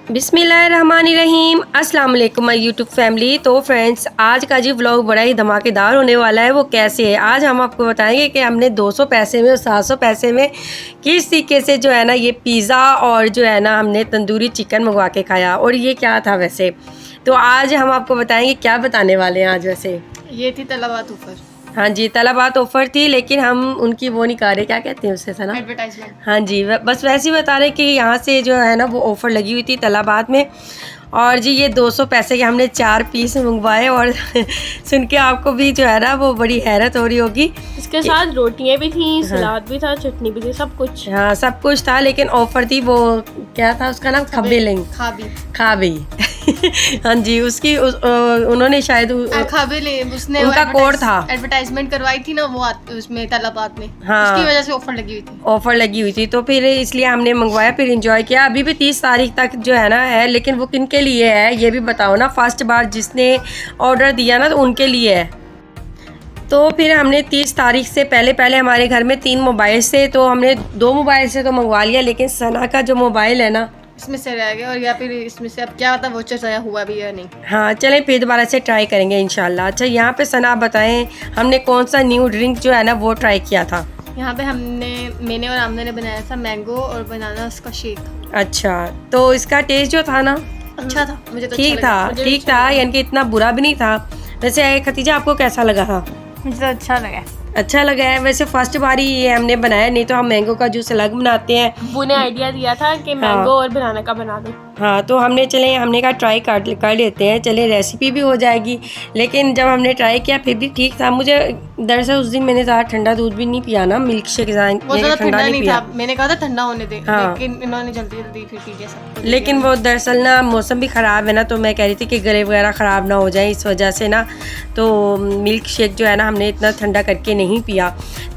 बिस्मिल्लाहिर्रहमानिर्रहीम। अस्सलाम वालेकुम माय यूट्यूब फैमिली। तो फ्रेंड्स, आज का जी व्लॉग बड़ा ही धमाकेदार होने वाला है। वो कैसे है, आज हम आपको बताएंगे कि हमने 200 पैसे में और 700 पैसे में किस तरीके से जो है ना ये पिज़्ज़ा और जो है ना हमने तंदूरी चिकन मंगवा के खाया। और ये क्या था वैसे, तो आज हम आपको बताएंगे क्या बताने वाले हैं आज। वैसे ये थी तलबात ऑफर। हाँ जी, तलबात ऑफ़र थी, लेकिन हम उनकी वो नहीं कर रहे, क्या कहते हैं उससे ना, एडवर्टाइजमेंट। हाँ जी, बस वैसे ही बता रहे कि यहाँ से जो है ना वो ऑफ़र लगी हुई थी तलबात में। और जी ये 200 पैसे के हमने 4 पीस मंगवाए और सुन के आपको भी जो है ना वो बड़ी हैरत हो रही होगी। इसके साथ रोटियां भी थी, सलाद भी था, चटनी भी थी, सब कुछ। हाँ सब कुछ था, लेकिन ऑफ़र थी वो क्या था उसका नाम, खबेलिंग, खाबी हाँ जी, उसकी उन्होंने शायद उसने उनका कोड था, एडवर्टाइजमेंट करवाई थी ना वो उसमें तलबात में। हाँ उसकी वजह से ऑफर लगी हुई थी, तो फिर इसलिए हमने मंगवाया, फिर एंजॉय किया। अभी भी 30 तारीख तक जो है ना है, लेकिन वो किन के लिए है ये भी बताओ ना। फर्स्ट बार जिसने ऑर्डर दिया ना तो उनके लिए है। तो फिर हमने 30 तारीख से पहले हमारे घर में 3 मोबाइल से, तो हमने 2 मोबाइल से तो मंगवा लिया, लेकिन सना का जो मोबाइल है ना इसमें से रह गया, और या फिर इसमें से अब क्या पता वो चर्चा हुआ भी या नहीं। हाँ चलें फिर दोबारा से ट्राई करेंगे इंशाल्लाह। अच्छा यहाँ पे सना आप बताएं हमने कौन सा न्यू ड्रिंक जो है ना वो ट्राई किया था। यहाँ पे मैंने और आमना ने बनाया था मैंगो और बनाना उसका शेक। अच्छा, तो इसका टेस्ट जो था ना अच्छा था, मुझे तो ठीक था, यानी कि इतना बुरा भी नहीं था। वैसे खतीजा आपको कैसा लगा था? मुझे तो अच्छा लगा है। वैसे फर्स्ट बार ही ये हमने बनाया, नहीं तो हम मैंगो का जूस अलग बनाते हैं। वो ने आइडिया दिया था कि मैंगो और बनाना का बना दो। हाँ तो हमने कहा ट्राई कर लेते हैं, चले रेसिपी भी हो जाएगी। लेकिन जब हमने ट्राई किया फिर भी ठीक था। मुझे दरअसल उस दिन मैंने ज़्यादा ठंडा दूध भी नहीं पिया ना, मिल्क शेक ठंडा नहीं पिया। मैंने कहा था ठंडा होने दे, हाँ। लेकिन इन्होंने जल्दी फिर पी लिया। लेकिन वो दरअसल ना मौसम भी ख़राब है ना, तो मैं कह रही थी कि गले वगैरह ख़राब ना हो जाए, इस वजह से ना तो मिल्क शेक जो है ना हमने इतना ठंडा करके नहीं पिया।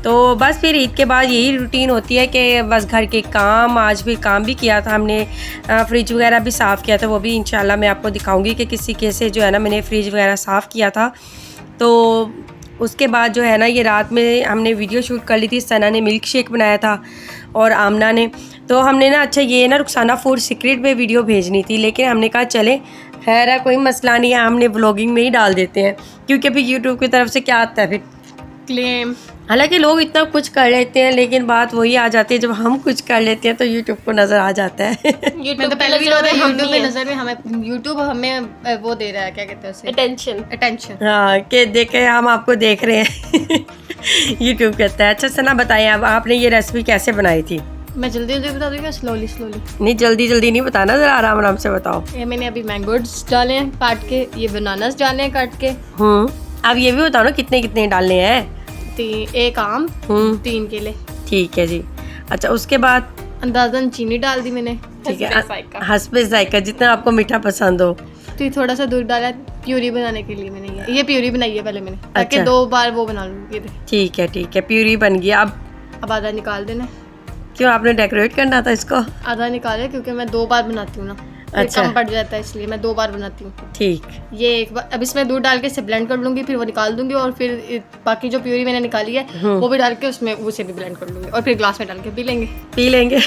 तो बस फिर ईद के बाद यही रूटीन होती है कि बस घर के काम, आज भी काम भी किया था हमने, फ्रिज वगैरह भी साफ़ किया था, वो भी इंशाल्लाह मैं आपको दिखाऊंगी कि किसी कैसे जो है ना मैंने फ्रिज वगैरह साफ़ किया था। तो उसके बाद जो है ना ये रात में हमने वीडियो शूट कर ली थी। सना ने मिल्क शेक बनाया था और आमना ने, तो हमने ना अच्छा ये ना रुखसाना फूड सीक्रेट में वीडियो भेजनी थी, लेकिन हमने कहा चले खैर है, कोई मसला नहीं है, हमने व्लॉगिंग में ही डाल देते हैं, क्योंकि अभी यूट्यूब की तरफ से क्या आता है फिर क्लेम। हालांकि लोग इतना कुछ कर लेते हैं, लेकिन बात वही आ जाती है जब हम कुछ कर लेते हैं तो यूट्यूब को नज़र आ जाता है। यूट्यूब तो पहले भी यूट्यूब में नज़र में हमें यूट्यूब हमें वो दे रहा है, क्या कहते हैं उसे, अटेंशन। हाँ कि देखे हम आपको देख रहे हैं यूट्यूब कहता है। अच्छा सना बताइए, अब आपने ये रेसिपी कैसे बनाई थी? मैं जल्दी बता दूँगी, स्लोली? नहीं जल्दी नहीं बताना, ज़रा आराम से बताओ। ये मैंने अभी मैंगोज डाले हैं काट के, ये बनानास डाले हैं काट के। अब ये भी बताओ ना कितने डालने हैं? 1 आम, 3 केले। ठीक है जी। अच्छा उसके बाद अंदाजन चीनी डाल दी मैंने, ठीक है, हस्बे जायका, जितना आपको मीठा पसंद हो। तो थोड़ा सा दूध डाला प्यूरी बनाने के लिए, मैंने ये प्यूरी बनाई है पहले मैंने, ताकि 2 बार वो बना लूँगी। ठीक है, प्यूरी बन गई। अब आधा निकाल देना। क्यों, आपने डेकोरेट करना था इसको? आधा निकाले क्योंकि मैं 2 बार बनाती हूँ ना, अच्छा कम पड़ जाता है, इसलिए मैं 2 बार बनाती हूँ। ठीक, ये एक बार अब इसमें दूध डाल के इसे ब्लेंड कर लूँगी, फिर वो निकाल दूँगी, और फिर बाकी जो प्यूरी मैंने निकाली है वो भी डाल के उसमें उसे भी ब्लेंड कर लूँगी, और फिर ग्लास में डाल के पी लेंगे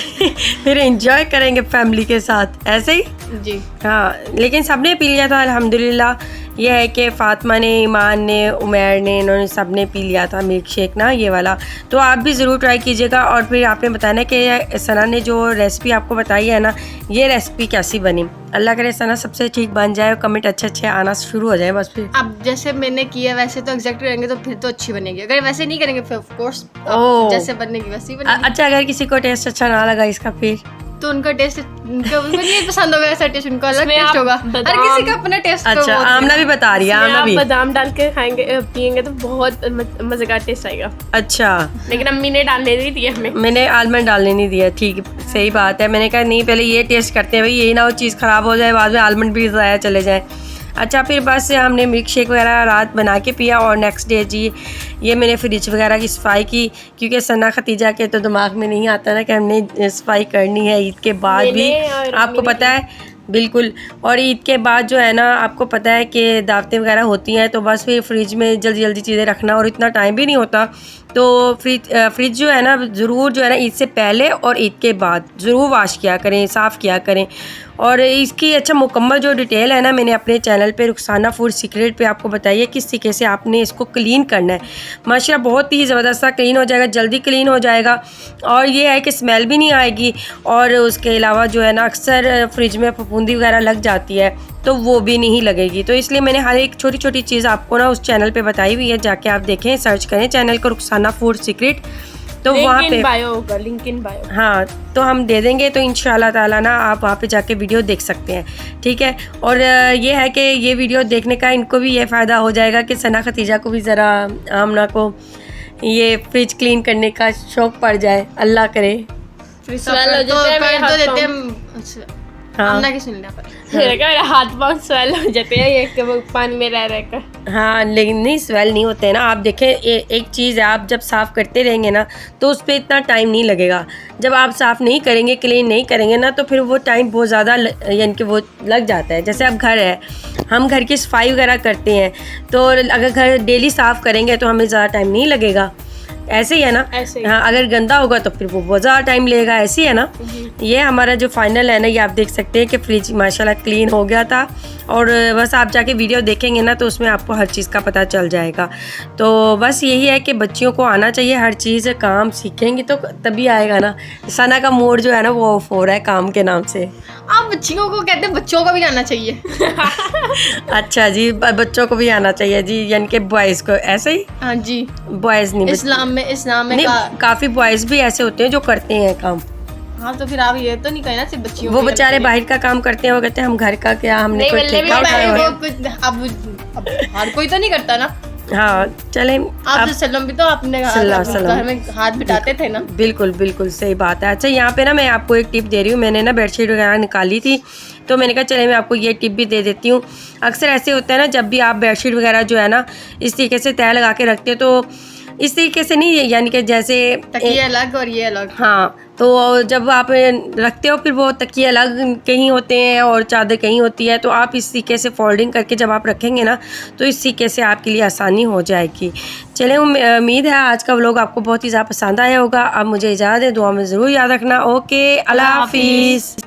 फिर एंजॉय करेंगे फैमिली के साथ, ऐसे ही जी। हाँ, लेकिन सबने पी लिया था अल्हम्दुलिल्लाह। यह है कि फ़ातिमा ने, ईमान ने, उमैर ने, इन्होंने सब ने पी लिया था मिल्क शेक ना ये वाला। तो आप भी ज़रूर ट्राई कीजिएगा, और फिर आपने बताना कि सना ने जो रेसिपी आपको बताई है ना, ये रेसिपी कैसी बनी। अल्लाह करे सना सबसे ठीक बन जाए, कमेंट अच्छे आना शुरू हो जाए बस। फिर अब जैसे मैंने किया वैसे तो एग्जैक्ट रहेंगे तो फिर तो अच्छी बनेगी, अगर वैसे नहीं करेंगे फिर ऑफ कोर्स जैसे बनेगी वैसे ही बनेगी। अच्छा, अगर किसी को टेस्ट अच्छा ना लगा इसका फिर तो उनका टेस्ट नहीं पसंद होगा, ऐसा टेस्ट उनका अलग टेस्ट होगा, हर किसी का अपना टेस्ट। अच्छा आमना भी बता रही है, आमना भी बादाम डाल के खाएंगे पियेंगे तो बहुत मजेदार टेस्ट आएगा। अच्छा, लेकिन अम्मी ने डालने नहीं दिया हमें, मैंने आलमंड डालने नहीं दिया। ठीक, सही बात है। मैंने कहा नहीं पहले ये टेस्ट करते हैं भाई, यही ना वो चीज़ ख़राब हो जाए, बाद में आलमंड भी ज़ाया चले जाए। अच्छा फिर बस हमने मिल्क शेक वगैरह रात बना के पिया, और नेक्स्ट डे जी ये मैंने फ्रिज वगैरह की सफाई की, क्योंकि सना खतीजा के तो दिमाग में नहीं आता ना कि हमने सफाई करनी है ईद के बाद भी, आपको पता है बिल्कुल। और ईद के बाद जो है ना आपको पता है कि दावतें वगैरह होती हैं, तो बस फिर फ्रिज में जल्दी चीज़ें रखना, और इतना टाइम भी नहीं होता। तो फ्रिज जो है ना ज़रूर जो है ना ईद से पहले और ईद के बाद ज़रूर वाश किया करें, साफ़ किया करें। और इसकी अच्छा मुकम्मल जो डिटेल है ना मैंने अपने चैनल पे रुखसाना फूड सीक्रेट पे आपको बताई है किस तरीके से आपने इसको क्लीन करना है। माशाल्लाह बहुत ही ज़बरदस्त क्लीन हो जाएगा, जल्दी क्लीन हो जाएगा और ये है कि स्मेल भी नहीं आएगी। और उसके अलावा जो है ना अक्सर फ्रिज में फफूंदी वगैरह लग जाती है तो वो भी नहीं लगेगी। तो इसलिए मैंने हर एक छोटी छोटी चीज़ आपको ना उस चैनल पे बताई हुई है, जाके आप देखें, सर्च करें चैनल को रुखसाना फूड सीक्रेट, तो वहाँ पे बायो होगा, लिंक इन बायो। हाँ तो हम दे देंगे, तो इंशाल्लाह ताला ना आप वहाँ पे जाके वीडियो देख सकते हैं, ठीक है। और ये है कि ये वीडियो देखने का इनको भी ये फ़ायदा हो जाएगा कि सना खतीजा को भी ज़रा आमना को ये फ्रिज क्लीन करने का शौक़ पड़ जाए, अल्लाह करे। स्वेल हो जाते हैं, तो देते हैं। हाँ आमना की सुन लिया पर मेरे हाथ पाँव स्वेल हो जाते हैं ये पानी में रह कर। हाँ लेकिन नहीं स्वेल नहीं होते हैं ना। आप देखें एक चीज़ है, आप जब साफ़ करते रहेंगे ना तो उस पर इतना टाइम नहीं लगेगा। जब आप साफ़ नहीं करेंगे, क्लीन नहीं करेंगे ना, तो फिर वो टाइम बहुत ज़्यादा यानी कि वो लग जाता है। जैसे अब घर है, हम घर की सफाई वगैरह करते हैं, तो अगर घर डेली साफ़ करेंगे तो हमें ज़्यादा टाइम नहीं लगेगा, ऐसे ही है ना। ऐसे ही। हाँ अगर गंदा होगा तो फिर वो बहुत ज़्यादा टाइम लेगा, ऐसे ही है ना। ये हमारा जो फाइनल है ना, ये आप देख सकते हैं कि फ्रिज माशाल्लाह क्लीन हो गया था। और बस आप जाके वीडियो देखेंगे ना तो उसमें आपको हर चीज़ का पता चल जाएगा। तो बस यही है कि बच्चियों को आना चाहिए, हर चीज़ काम सीखेंगी तो तभी आएगा ना। सना का मूड जो है ना वो ऑफ हो रहा है काम के नाम से। आप बच्चियों को कहते हैं, बच्चों को भी आना चाहिए। अच्छा जी, बच्चों को भी आना चाहिए जी, यानी कि बॉयज़ को ऐसे ही। हाँ जी, बॉयज़ नहीं, इस्लाम में नहीं काफ़ी बॉयज़ भी ऐसे होते हैं जो करते हैं काम। हाँ तो फिर आप ये तो नहीं कहना सिर्फ बच्चियों वो को बेचारे बाहर का काम करते हैं, वो कहते हैं हम घर का क्या, हमने नहीं, कोई मतलब ठेका उठाया हुआ है। अब हर कोई तो नहीं करता ना। हाँ चलें आप सल्लम भी तो अपने घर में हाथ बिठाते थे ना। बिल्कुल बिल्कुल सही बात है। अच्छा यहाँ पे ना मैं आपको एक टिप दे रही हूँ, मैंने ना बेडशीट वगैरह निकाली थी तो मैंने कहा चले मैं आपको ये टिप भी दे देती हूँ। अक्सर ऐसे होता है ना, जब भी आप बेडशीट वगैरह जो है ना इस तरीके से तय लगा के रखते हो, तो इस तरीके से नहीं, यानी कि जैसे तकिए अलग और ये अलग। हाँ तो जब आप रखते हो फिर वो तकिए अलग कहीं होते हैं और चादर कहीं होती है, तो आप इस तरीके से फोल्डिंग करके जब आप रखेंगे ना तो इस तरीके से आपके लिए आसानी हो जाएगी। चलें उम्मीद है आज का व्लॉग आपको बहुत ही ज़्यादा पसंद आया होगा। अब मुझे इजाज़त है, दुआ में ज़रूर याद रखना। ओके, अल्लाह हाफिज़।